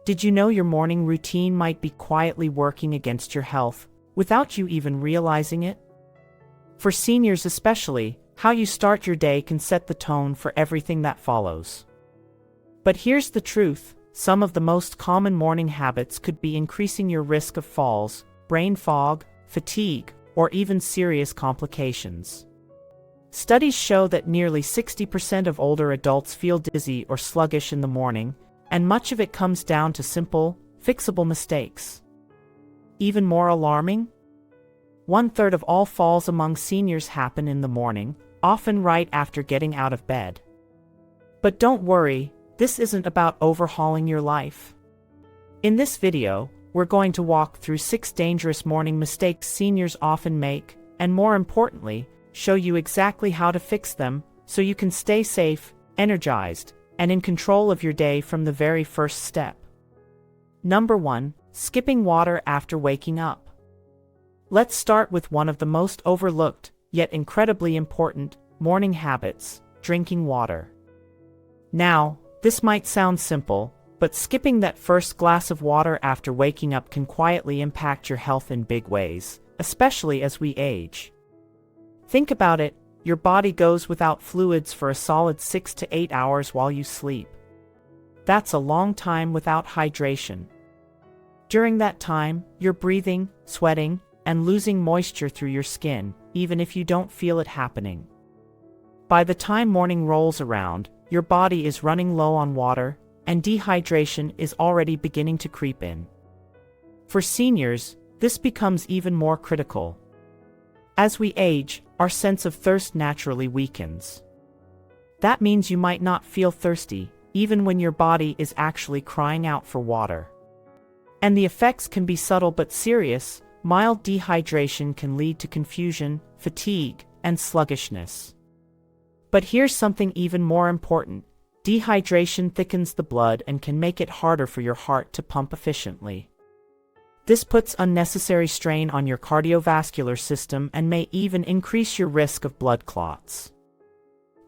Did you know your morning routine might be quietly working against your health, without you even realizing it? For seniors especially, how you start your day can set the tone for everything that follows. But here's the truth, some of the most common morning habits could be increasing your risk of falls, brain fog, fatigue, or even serious complications. Studies show that nearly 60% of older adults feel dizzy or sluggish in the morning, and much of it comes down to simple, fixable mistakes. Even more alarming? 1/3 of all falls among seniors happen in the morning, often right after getting out of bed. But don't worry, this isn't about overhauling your life. In this video, we're going to walk through 6 dangerous morning mistakes seniors often make, and more importantly, show you exactly how to fix them, so you can stay safe, energized, and in control of your day from the very first step. Number 1. Skipping water after waking up. Let's start with one of the most overlooked, yet incredibly important, morning habits: drinking water. Now, this might sound simple, but skipping that first glass of water after waking up can quietly impact your health in big ways, especially as we age. Think about it, your body goes without fluids for a solid 6 to 8 hours while you sleep. That's a long time without hydration. During that time, you're breathing, sweating, and losing moisture through your skin, even if you don't feel it happening. By the time morning rolls around, your body is running low on water, and dehydration is already beginning to creep in. For seniors, this becomes even more critical. As we age, our sense of thirst naturally weakens. That means you might not feel thirsty, even when your body is actually crying out for water. And the effects can be subtle but serious. Mild dehydration can lead to confusion, fatigue, and sluggishness. But here's something even more important. Dehydration thickens the blood and can make it harder for your heart to pump efficiently. This puts unnecessary strain on your cardiovascular system and may even increase your risk of blood clots.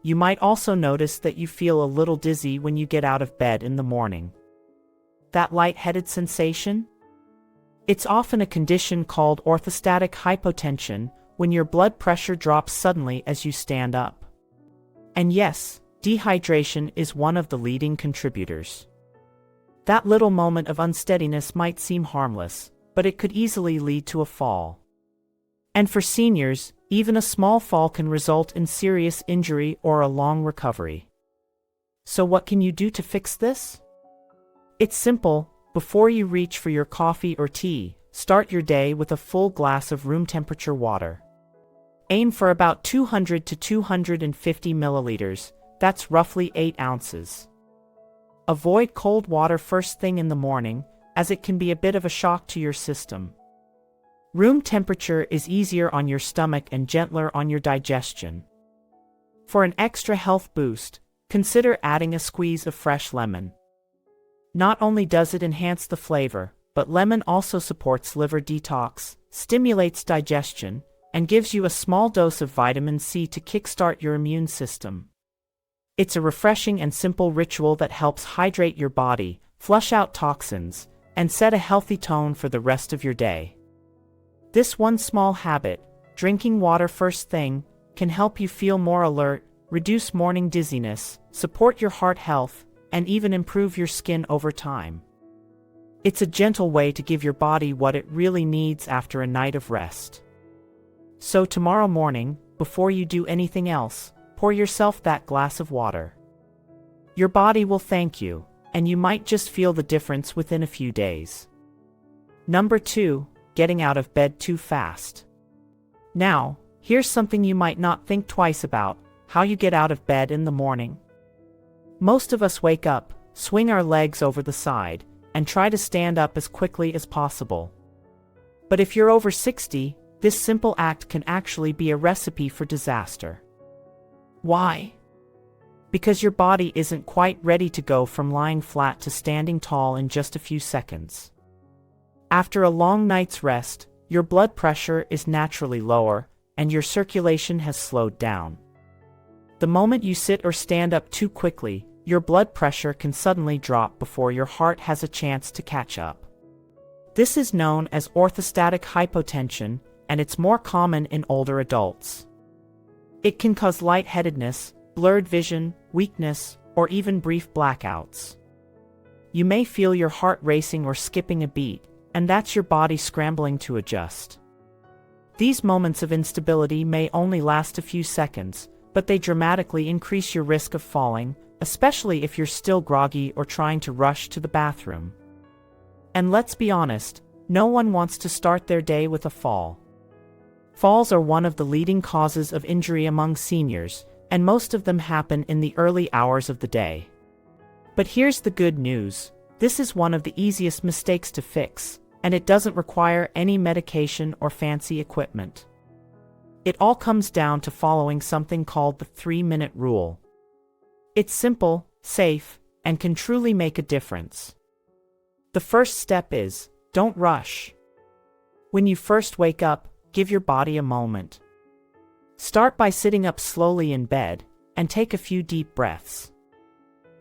You might also notice that you feel a little dizzy when you get out of bed in the morning. That lightheaded sensation? It's often a condition called orthostatic hypotension, when your blood pressure drops suddenly as you stand up. And yes, dehydration is one of the leading contributors. That little moment of unsteadiness might seem harmless, but it could easily lead to a fall. And for seniors, even a small fall can result in serious injury or a long recovery. So what can you do to fix this? It's simple. Before you reach for your coffee or tea, start your day with a full glass of room temperature water. Aim for about 200 to 250 milliliters, that's roughly 8 ounces. Avoid cold water first thing in the morning, as it can be a bit of a shock to your system. Room temperature is easier on your stomach and gentler on your digestion. For an extra health boost, consider adding a squeeze of fresh lemon. Not only does it enhance the flavor, but lemon also supports liver detox, stimulates digestion, and gives you a small dose of vitamin C to kickstart your immune system. It's a refreshing and simple ritual that helps hydrate your body, flush out toxins, and set a healthy tone for the rest of your day. This one small habit, drinking water first thing, can help you feel more alert, reduce morning dizziness, support your heart health, and even improve your skin over time. It's a gentle way to give your body what it really needs after a night of rest. So tomorrow morning, before you do anything else, pour yourself that glass of water. Your body will thank you, and you might just feel the difference within a few days. Number 2, getting out of bed too fast. Now, here's something you might not think twice about: how you get out of bed in the morning. Most of us wake up, swing our legs over the side, and try to stand up as quickly as possible. But if you're over 60, this simple act can actually be a recipe for disaster. Why? Because your body isn't quite ready to go from lying flat to standing tall in just a few seconds. After a long night's rest, your blood pressure is naturally lower, and your circulation has slowed down. The moment you sit or stand up too quickly, your blood pressure can suddenly drop before your heart has a chance to catch up. This is known as orthostatic hypotension, and it's more common in older adults. It can cause lightheadedness, blurred vision, weakness, or even brief blackouts. You may feel your heart racing or skipping a beat, and that's your body scrambling to adjust. These moments of instability may only last a few seconds, but they dramatically increase your risk of falling, especially if you're still groggy or trying to rush to the bathroom. And let's be honest, no one wants to start their day with a fall. Falls are one of the leading causes of injury among seniors, and most of them happen in the early hours of the day. But here's the good news: this is one of the easiest mistakes to fix, and it doesn't require any medication or fancy equipment. It all comes down to following something called the 3-minute rule. It's simple, safe, and can truly make a difference. The first step is, don't rush. When you first wake up, give your body a moment. Start by sitting up slowly in bed, and take a few deep breaths.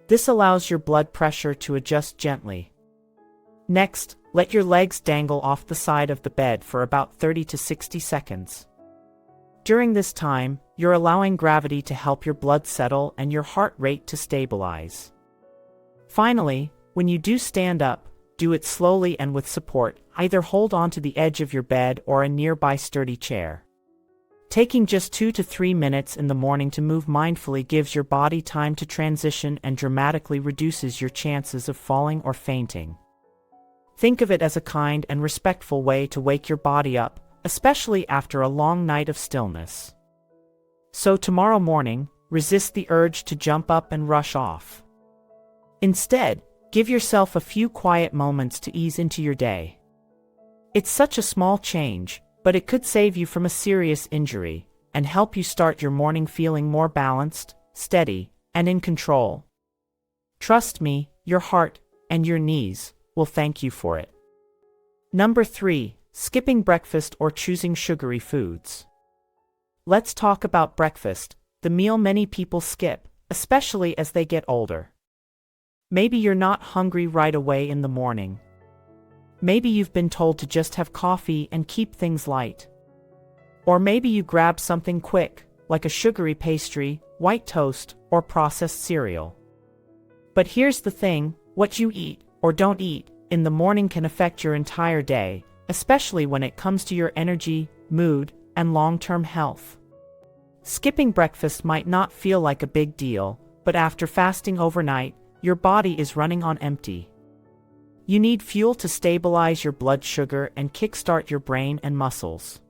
This allows your blood pressure to adjust gently. Next, let your legs dangle off the side of the bed for about 30 to 60 seconds. During this time, you're allowing gravity to help your blood settle and your heart rate to stabilize. Finally, when you do stand up, do it slowly and with support. Either hold onto the edge of your bed or a nearby sturdy chair. Taking just 2 to 3 minutes in the morning to move mindfully gives your body time to transition and dramatically reduces your chances of falling or fainting. Think of it as a kind and respectful way to wake your body up, especially after a long night of stillness. So tomorrow morning, resist the urge to jump up and rush off. Instead, give yourself a few quiet moments to ease into your day. It's such a small change, but it could save you from a serious injury and help you start your morning feeling more balanced, steady, and in control. Trust me, your heart and your knees will thank you for it. Number 3. Skipping breakfast or choosing sugary foods. Let's talk about breakfast, the meal many people skip, especially as they get older. Maybe you're not hungry right away in the morning. Maybe you've been told to just have coffee and keep things light. Or maybe you grab something quick, like a sugary pastry, white toast, or processed cereal. But here's the thing: what you eat, or don't eat, in the morning can affect your entire day, especially when it comes to your energy, mood, and long-term health. Skipping breakfast might not feel like a big deal, but after fasting overnight, your body is running on empty. You need fuel to stabilize your blood sugar and kickstart your brain and muscles.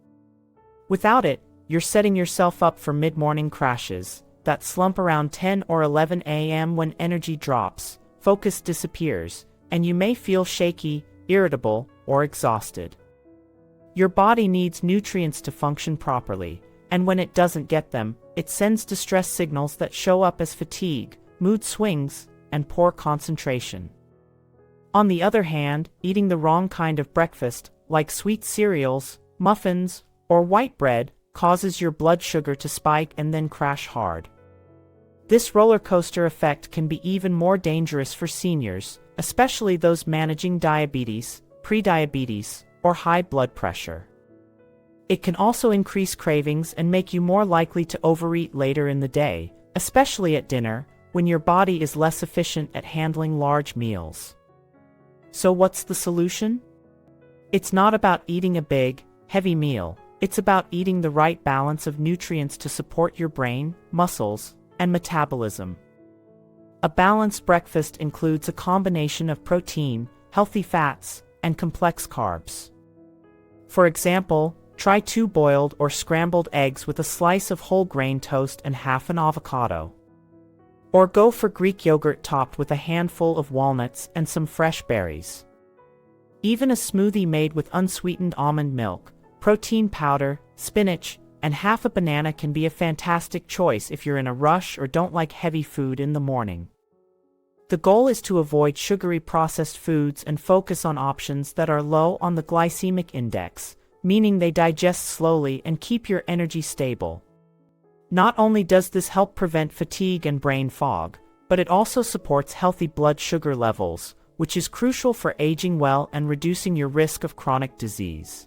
Without it, you're setting yourself up for mid-morning crashes, that slump around 10 or 11 a.m. when energy drops, focus disappears, and you may feel shaky, irritable, or exhausted. Your body needs nutrients to function properly, and when it doesn't get them, it sends distress signals that show up as fatigue, mood swings, and poor concentration. On the other hand, eating the wrong kind of breakfast, like sweet cereals, muffins, or white bread, causes your blood sugar to spike and then crash hard. This roller coaster effect can be even more dangerous for seniors, especially those managing diabetes, prediabetes, or high blood pressure. It can also increase cravings and make you more likely to overeat later in the day, especially at dinner, when your body is less efficient at handling large meals. So what's the solution? It's not about eating a big, heavy meal. It's about eating the right balance of nutrients to support your brain, muscles, and metabolism. A balanced breakfast includes a combination of protein, healthy fats, and complex carbs. For example, try 2 boiled or scrambled eggs with a slice of whole grain toast and half an avocado. Or go for Greek yogurt topped with a handful of walnuts and some fresh berries. Even a smoothie made with unsweetened almond milk, protein powder, spinach, and half a banana can be a fantastic choice if you're in a rush or don't like heavy food in the morning. The goal is to avoid sugary processed foods and focus on options that are low on the glycemic index, meaning they digest slowly and keep your energy stable. Not only does this help prevent fatigue and brain fog, but it also supports healthy blood sugar levels, which is crucial for aging well and reducing your risk of chronic disease.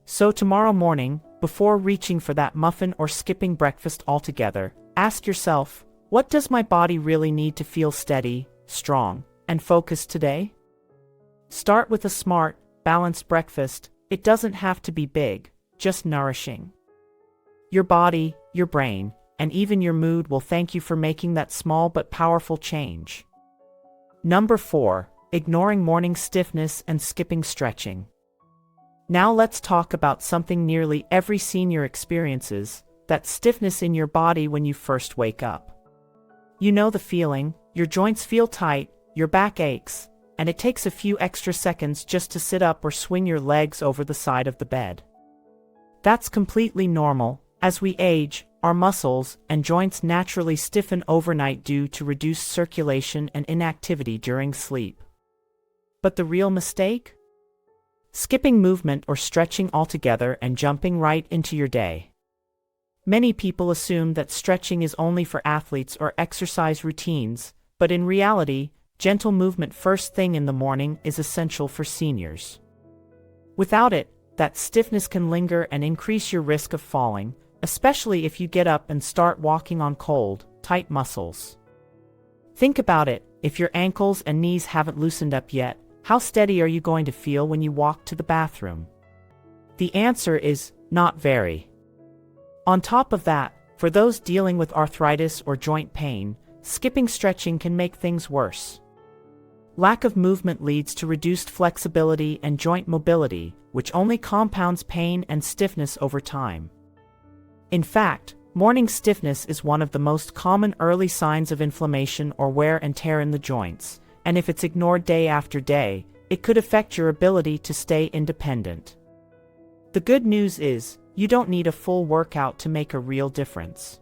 So tomorrow morning, before reaching for that muffin or skipping breakfast altogether, ask yourself, what does my body really need to feel steady, strong, and focused today? Start with a smart, balanced breakfast. It doesn't have to be big, just nourishing. Your body, your brain, and even your mood will thank you for making that small but powerful change. Number 4. Ignoring morning stiffness and skipping stretching. Now let's talk about something nearly every senior experiences, that stiffness in your body when you first wake up. You know the feeling, your joints feel tight, your back aches, and it takes a few extra seconds just to sit up or swing your legs over the side of the bed. That's completely normal. As we age, our muscles and joints naturally stiffen overnight due to reduced circulation and inactivity during sleep. But the real mistake? Skipping movement or stretching altogether and jumping right into your day. Many people assume that stretching is only for athletes or exercise routines, but in reality, gentle movement first thing in the morning is essential for seniors. Without it, that stiffness can linger and increase your risk of falling, especially if you get up and start walking on cold, tight muscles. Think about it, if your ankles and knees haven't loosened up yet, how steady are you going to feel when you walk to the bathroom? The answer is, not very. On top of that, for those dealing with arthritis or joint pain, skipping stretching can make things worse. Lack of movement leads to reduced flexibility and joint mobility, which only compounds pain and stiffness over time. In fact, morning stiffness is one of the most common early signs of inflammation or wear and tear in the joints, and if it's ignored day after day, it could affect your ability to stay independent. The good news is, you don't need a full workout to make a real difference.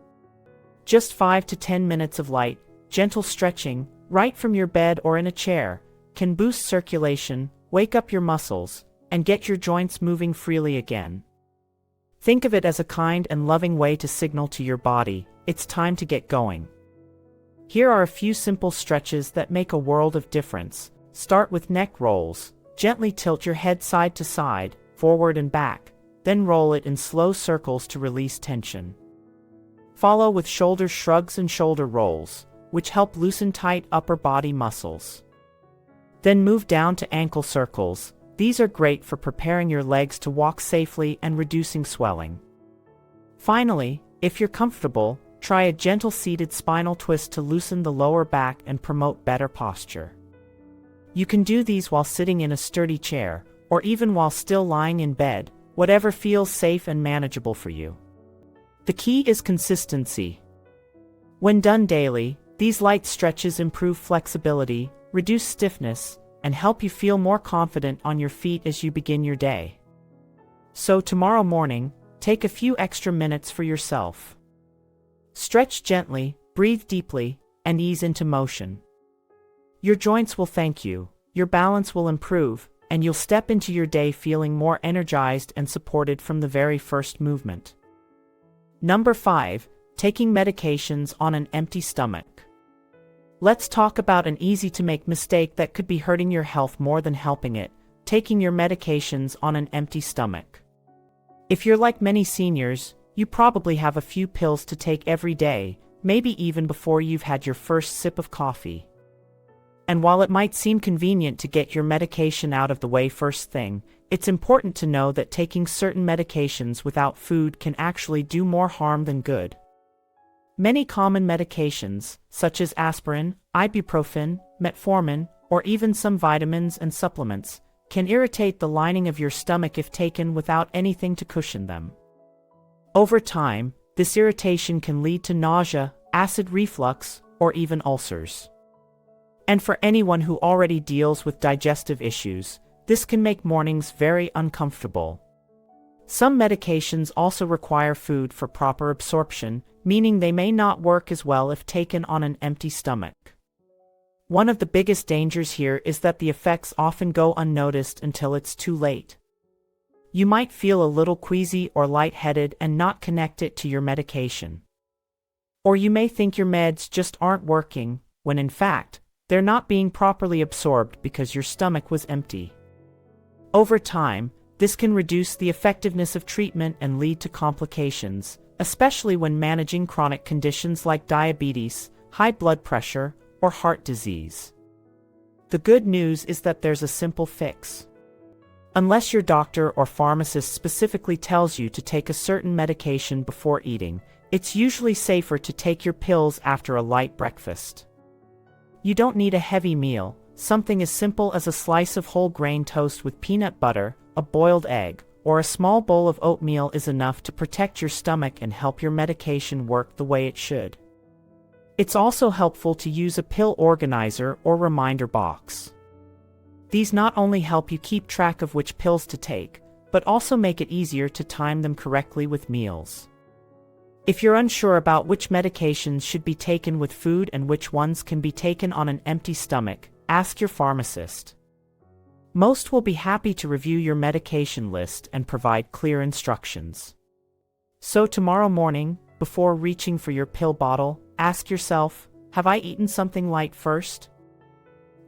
Just 5 to 10 minutes of light, gentle stretching, right from your bed or in a chair, can boost circulation, wake up your muscles, and get your joints moving freely again. Think of it as a kind and loving way to signal to your body, it's time to get going. Here are a few simple stretches that make a world of difference. Start with neck rolls. Gently tilt your head side to side, forward and back, then roll it in slow circles to release tension. Follow with shoulder shrugs and shoulder rolls, which help loosen tight upper body muscles. Then move down to ankle circles. These are great for preparing your legs to walk safely and reducing swelling. Finally, if you're comfortable, try a gentle seated spinal twist to loosen the lower back and promote better posture. You can do these while sitting in a sturdy chair, or even while still lying in bed, whatever feels safe and manageable for you. The key is consistency. When done daily, these light stretches improve flexibility, reduce stiffness, and help you feel more confident on your feet as you begin your day. So tomorrow morning, take a few extra minutes for yourself. Stretch gently, breathe deeply, and ease into motion. Your joints will thank you, your balance will improve, and you'll step into your day feeling more energized and supported from the very first movement. Number 5. Taking medications on an empty stomach. Let's talk about an easy-to-make mistake that could be hurting your health more than helping it: taking your medications on an empty stomach. If you're like many seniors, you probably have a few pills to take every day, maybe even before you've had your first sip of coffee. And while it might seem convenient to get your medication out of the way first thing, it's important to know that taking certain medications without food can actually do more harm than good. Many common medications, such as aspirin, ibuprofen, metformin, or even some vitamins and supplements, can irritate the lining of your stomach if taken without anything to cushion them. Over time, this irritation can lead to nausea, acid reflux, or even ulcers. And for anyone who already deals with digestive issues, this can make mornings very uncomfortable. Some medications also require food for proper absorption, meaning they may not work as well if taken on an empty stomach. One of the biggest dangers here is that the effects often go unnoticed until it's too late. You might feel a little queasy or lightheaded and not connect it to your medication. Or you may think your meds just aren't working, when in fact, they're not being properly absorbed because your stomach was empty. Over time, this can reduce the effectiveness of treatment and lead to complications, especially when managing chronic conditions like diabetes, high blood pressure, or heart disease. The good news is that there's a simple fix. Unless your doctor or pharmacist specifically tells you to take a certain medication before eating, it's usually safer to take your pills after a light breakfast. You don't need a heavy meal. Something as simple as a slice of whole grain toast with peanut butter, a boiled egg, or a small bowl of oatmeal is enough to protect your stomach and help your medication work the way it should. It's also helpful to use a pill organizer or reminder box. These not only help you keep track of which pills to take, but also make it easier to time them correctly with meals. If you're unsure about which medications should be taken with food and which ones can be taken on an empty stomach, ask your pharmacist. Most will be happy to review your medication list and provide clear instructions. So tomorrow morning, before reaching for your pill bottle, ask yourself, have I eaten something light first?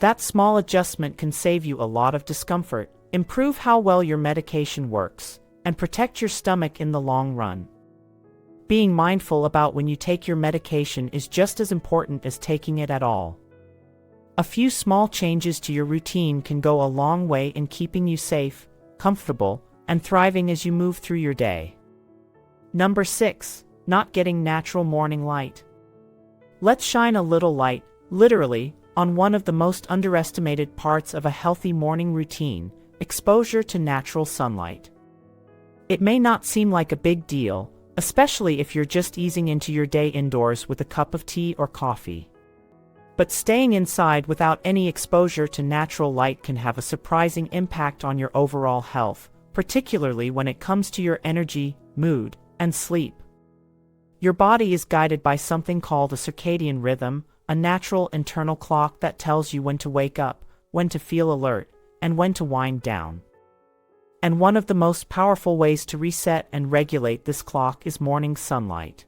That small adjustment can save you a lot of discomfort, improve how well your medication works, and protect your stomach in the long run. Being mindful about when you take your medication is just as important as taking it at all. A few small changes to your routine can go a long way in keeping you safe, comfortable, and thriving as you move through your day. Number 6. Not getting natural morning light. Let's shine a little light, literally, on one of the most underestimated parts of a healthy morning routine: exposure to natural sunlight. It may not seem like a big deal, especially if you're just easing into your day indoors with a cup of tea or coffee. But staying inside without any exposure to natural light can have a surprising impact on your overall health, particularly when it comes to your energy, mood, and sleep. Your body is guided by something called a circadian rhythm, a natural internal clock that tells you when to wake up, when to feel alert, and when to wind down. And one of the most powerful ways to reset and regulate this clock is morning sunlight.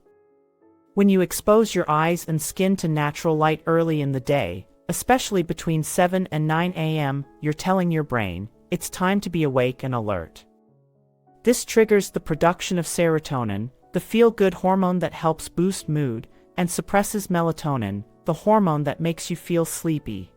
When you expose your eyes and skin to natural light early in the day, especially between 7 and 9 a.m., you're telling your brain, it's time to be awake and alert. This triggers the production of serotonin, the feel-good hormone that helps boost mood, and suppresses melatonin, the hormone that makes you feel sleepy.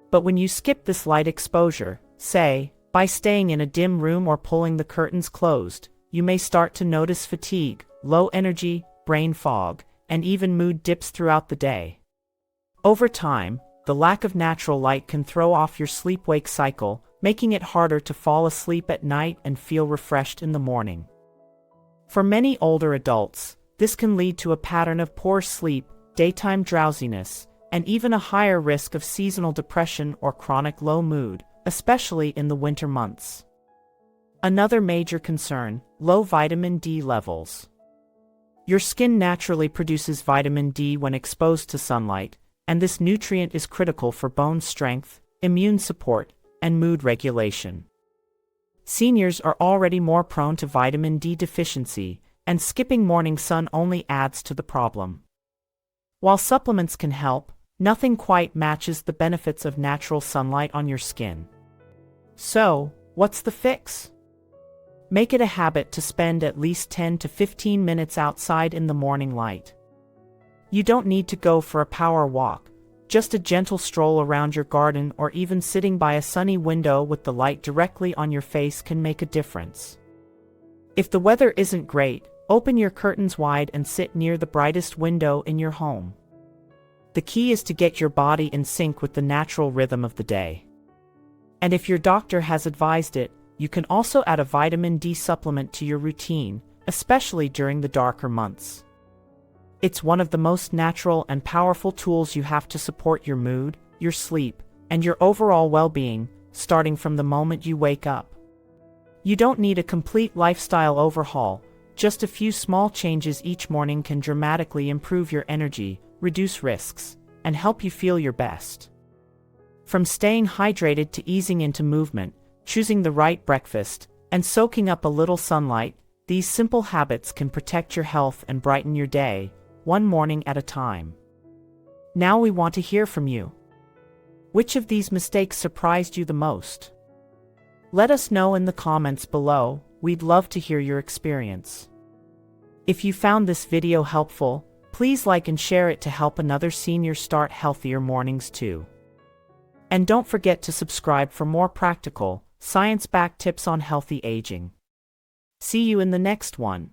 But when you skip this light exposure, say, by staying in a dim room or pulling the curtains closed, you may start to notice fatigue, low energy, brain fog, and even mood dips throughout the day. Over time, the lack of natural light can throw off your sleep-wake cycle, making it harder to fall asleep at night and feel refreshed in the morning. For many older adults, this can lead to a pattern of poor sleep, daytime drowsiness, and even a higher risk of seasonal depression or chronic low mood, especially in the winter months. Another major concern: low vitamin D levels. Your skin naturally produces vitamin D when exposed to sunlight, and this nutrient is critical for bone strength, immune support, and mood regulation. Seniors are already more prone to vitamin D deficiency, and skipping morning sun only adds to the problem. While supplements can help, nothing quite matches the benefits of natural sunlight on your skin. So, what's the fix? Make it a habit to spend at least 10 to 15 minutes outside in the morning light. You don't need to go for a power walk, just a gentle stroll around your garden or even sitting by a sunny window with the light directly on your face can make a difference. If the weather isn't great, open your curtains wide and sit near the brightest window in your home. The key is to get your body in sync with the natural rhythm of the day. And if your doctor has advised it, you can also add a vitamin D supplement to your routine, especially during the darker months. It's one of the most natural and powerful tools you have to support your mood, your sleep, and your overall well-being, starting from the moment you wake up. You don't need a complete lifestyle overhaul, just a few small changes each morning can dramatically improve your energy, reduce risks, and help you feel your best. From staying hydrated to easing into movement, choosing the right breakfast, and soaking up a little sunlight, these simple habits can protect your health and brighten your day, one morning at a time. Now we want to hear from you. Which of these mistakes surprised you the most? Let us know in the comments below. We'd love to hear your experience. If you found this video helpful, please like and share it to help another senior start healthier mornings too. And don't forget to subscribe for more practical, science-backed tips on healthy aging. See you in the next one.